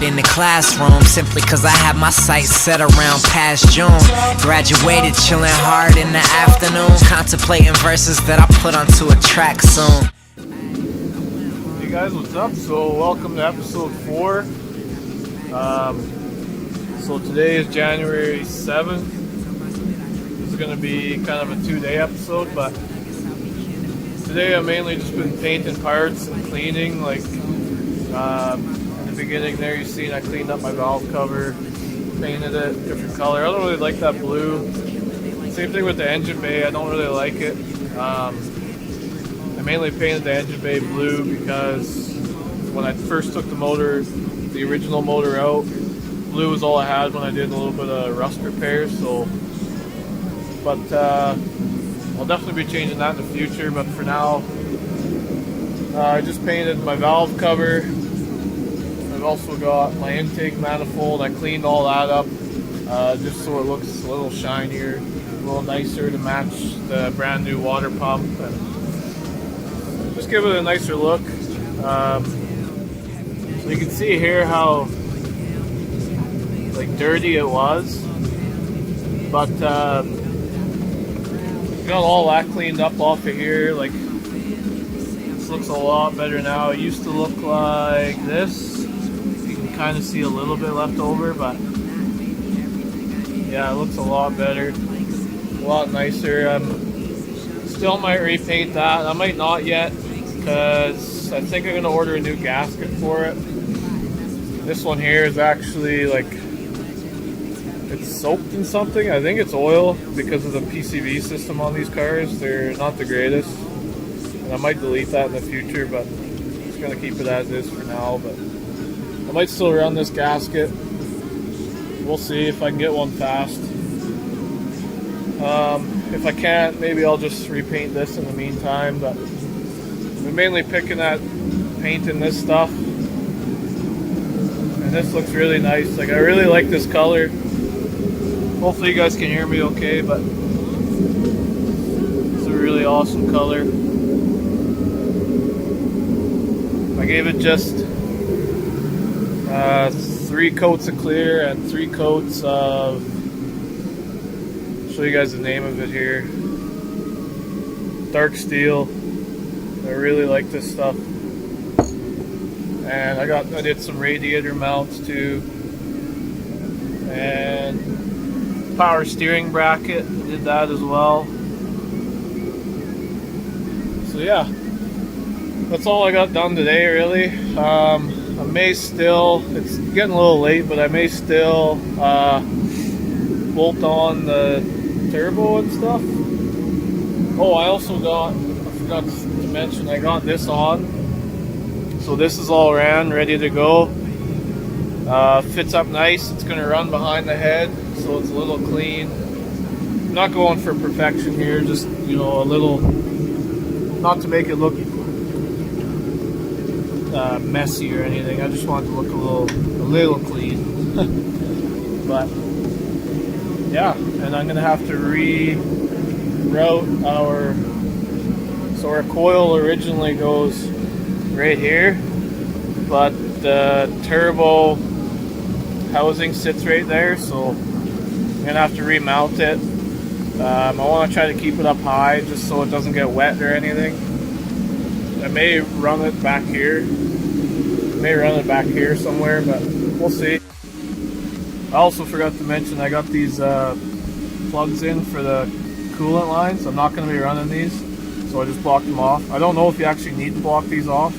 in the classroom simply cause I had my sights set around past June. Graduated, chilling hard in the afternoon, contemplating verses that I put onto a track soon. Hey guys, what's up? So welcome to episode 4. So today is January 7th. This is going to be kind of a 2-day episode, but today I've mainly just been painting parts and cleaning. Like in the beginning there, you seen I cleaned up my valve cover, painted it different color. I don't really like that blue. Same thing with the engine bay. I don't really like it. I mainly painted the engine bay blue because when I first took the original motor out, blue was all I had when I did a little bit of rust repairs. So, but I'll definitely be changing that in the future. But for now, I just painted my valve cover. I've also got my intake manifold. I cleaned all that up just so it looks a little shinier, a little nicer to match the brand new water pump, and just give it a nicer look. So you can see here how like dirty it was, but got all that cleaned up off of here. Like this looks a lot better now. It used to look like this. You can kind of see a little bit left over, but yeah, it looks a lot better, a lot nicer. Still might repaint that. I might not yet because I think I'm gonna order a new gasket for it. This one here is actually like, it's soaked in something. I think it's oil because of the PCV system on these cars. They're not the greatest, and I might delete that in the future, but I'm just gonna keep it as is for now. But I might still run this gasket. We'll see if I can get one fast. If I can't, maybe I'll just repaint this in the meantime. But I'm mainly picking at painting this stuff, and this looks really nice. Like I really like this color. Hopefully you guys can hear me okay, but it's a really awesome color. I gave it just 3 coats of clear and 3 coats of, I'll show you guys the name of it here, dark steel. I really like this stuff. And I did some radiator mounts too, and power steering bracket, did that as well. So yeah, that's all I got done today really. I may still, it's getting a little late, but I may still bolt on the turbo and stuff. Oh, I also got, I forgot to mention, I got this on. So this is all ran, ready to go. Fits up nice. It's going to run behind the head, so it's a little clean. I'm not going for perfection here, just, you know, a little, not to make it look messy or anything. I just want it to look a little clean. But yeah, and I'm going to have to reroute our, so our coil originally goes right here, but the turbo housing sits right there, so I'm gonna have to remount it. I want to try to keep it up high just so it doesn't get wet or anything. I may run it back here, somewhere, but we'll see. I also forgot to mention I got these plugs in for the coolant lines. I'm not going to be running these, so I just blocked them off. I don't know if you actually need to block these off,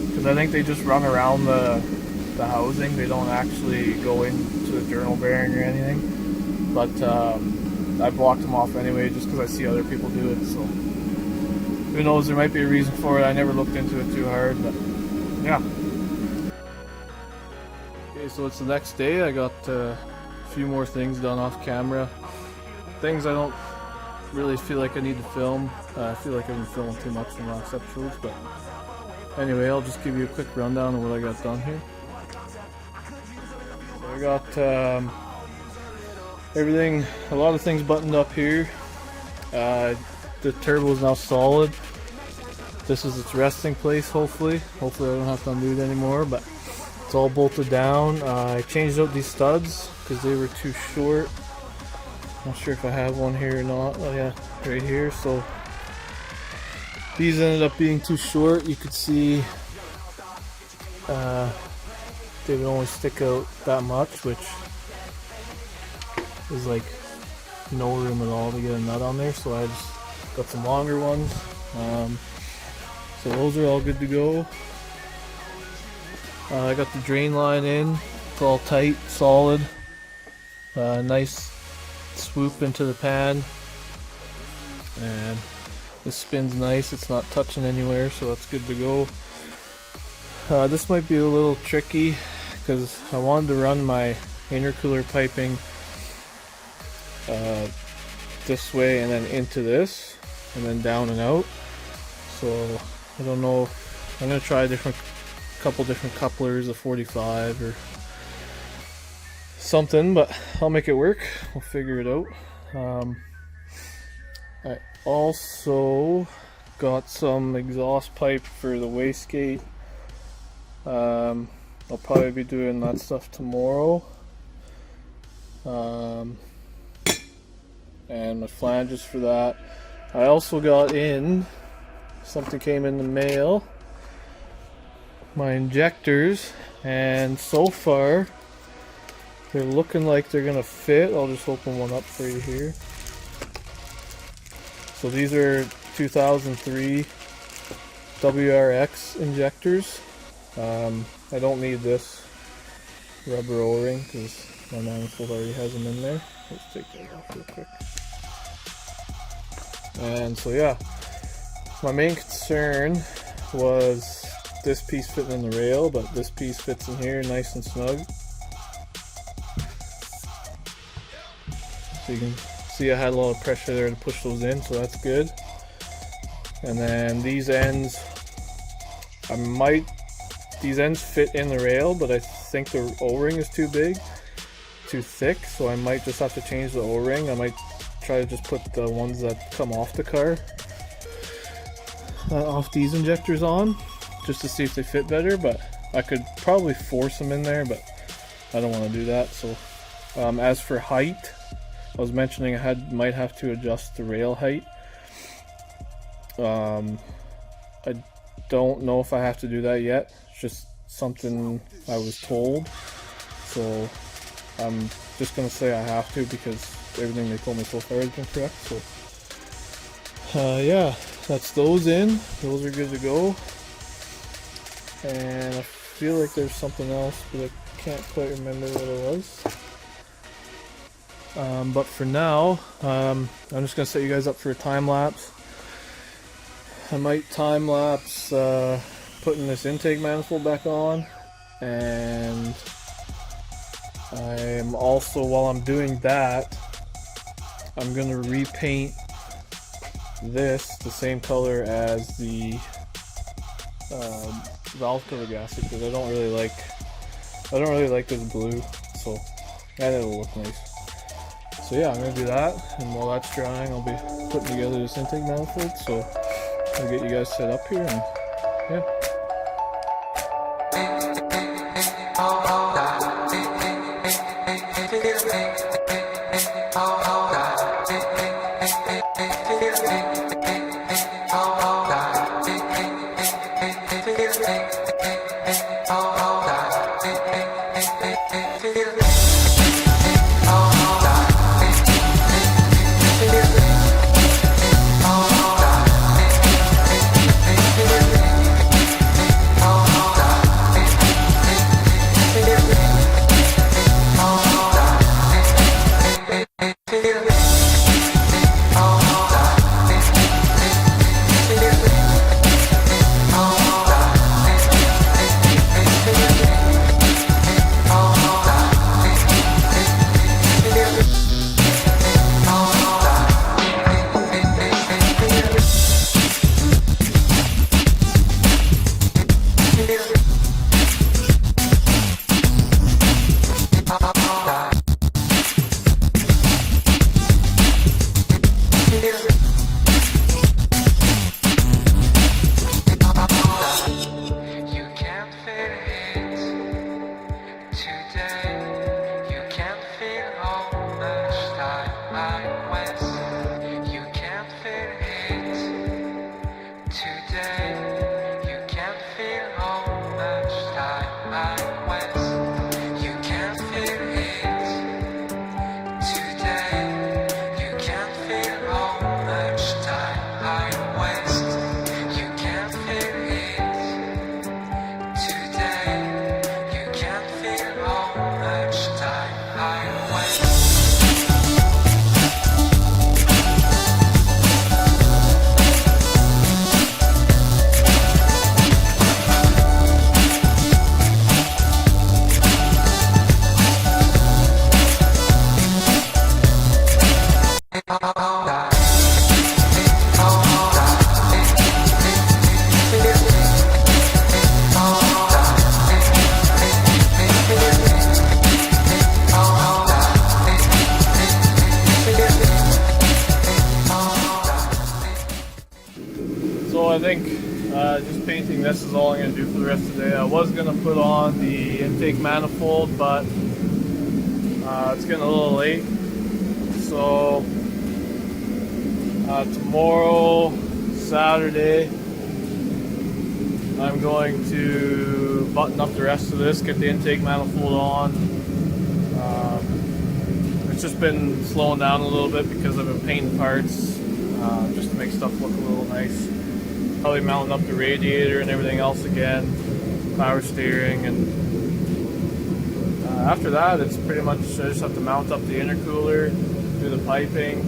because I think they just run around the housing. They don't actually go into the journal bearing or anything. But I blocked them off anyway just because I see other people do it. So who knows, there might be a reason for it. I never looked into it too hard, but yeah. Okay, so it's the next day. I got a few more things done off camera. Things I don't really feel like I need to film. I feel like I've been filming too much in the last episodes, but anyway, I'll just give you a quick rundown of what I got done here. So I got everything, a lot of things buttoned up here. The turbo is now solid. This is its resting place, hopefully. Hopefully I don't have to undo it anymore, but It's all bolted down. I changed out these studs because they were too short. Not sure if I have one here or not. Oh yeah, right here. So these ended up being too short. You could see they would only stick out that much, which is like no room at all to get a nut on there. So I just got some longer ones. So those are all good to go. I got the drain line in. It's all tight, solid. Nice swoop into the pan. And this spins nice. It's not touching anywhere, so that's good to go. This might be a little tricky because I wanted to run my intercooler piping this way and then into this and then down and out. So I don't know. I'm gonna try couple different couplers, a 45 or something, but I'll make it work. We'll figure it out. I also got some exhaust pipe for the wastegate. I'll probably be doing that stuff tomorrow. And my flanges for that. I also got in, something came in the mail, my injectors, and so far they're looking like they're gonna fit. I'll just open one up for you here. So these are 2003 Wrx injectors. I don't need this rubber O-ring because my manifold already has them in there. Let's take that off real quick. And so yeah, my main concern was this piece fitting in the rail, but this piece fits in here nice and snug. So you can see I had a lot of pressure there to push those in, so that's good. And then these ends, these ends fit in the rail, but I think the O-ring is too big, too thick, so I might just have to change the O-ring. I might try to just put the ones that come off the car, off these injectors on, just to see if they fit better, but I could probably force them in there, but I don't want to do that. So as for height, I was mentioning I might have to adjust the rail height. I don't know if I have to do that yet. It's just something I was told, so I'm just gonna say I have to because everything they told me so far has been correct. So yeah, that's those in. Those are good to go. And I feel like there's something else, but I can't quite remember what it was. But for now, I'm just gonna set you guys up for a time lapse. I might time lapse putting this intake manifold back on, and I'm also, while I'm doing that, I'm gonna repaint this the same color as the valve cover gasket because I don't really like this blue, so and it'll look nice. So yeah, I'm gonna do that, and while that's drying, I'll be putting together this intake manifold. So I'll get you guys set up here, and yeah. Just painting this is all I'm going to do for the rest of the day. I was going to put on the intake manifold, but it's getting a little late. So tomorrow, Saturday, I'm going to button up the rest of this, get the intake manifold on. It's just been slowing down a little bit because I've been painting parts just to make stuff look a little nice. Probably mounting up the radiator and everything else again, power steering, and after that it's pretty much I just have to mount up the intercooler, do the piping,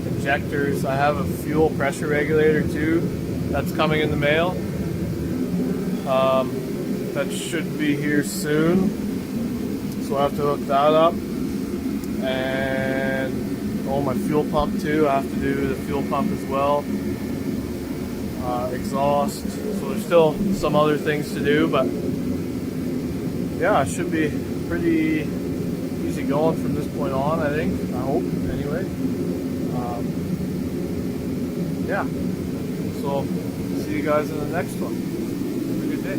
injectors. I have a fuel pressure regulator too that's coming in the mail. That should be here soon, so I have to hook that up. And my fuel pump too, I have to do the fuel pump as well. Exhaust, so there's still some other things to do, but yeah, it should be pretty easy going from this point on, I think. I hope, anyway. Yeah, so see you guys in the next one. Have a good day.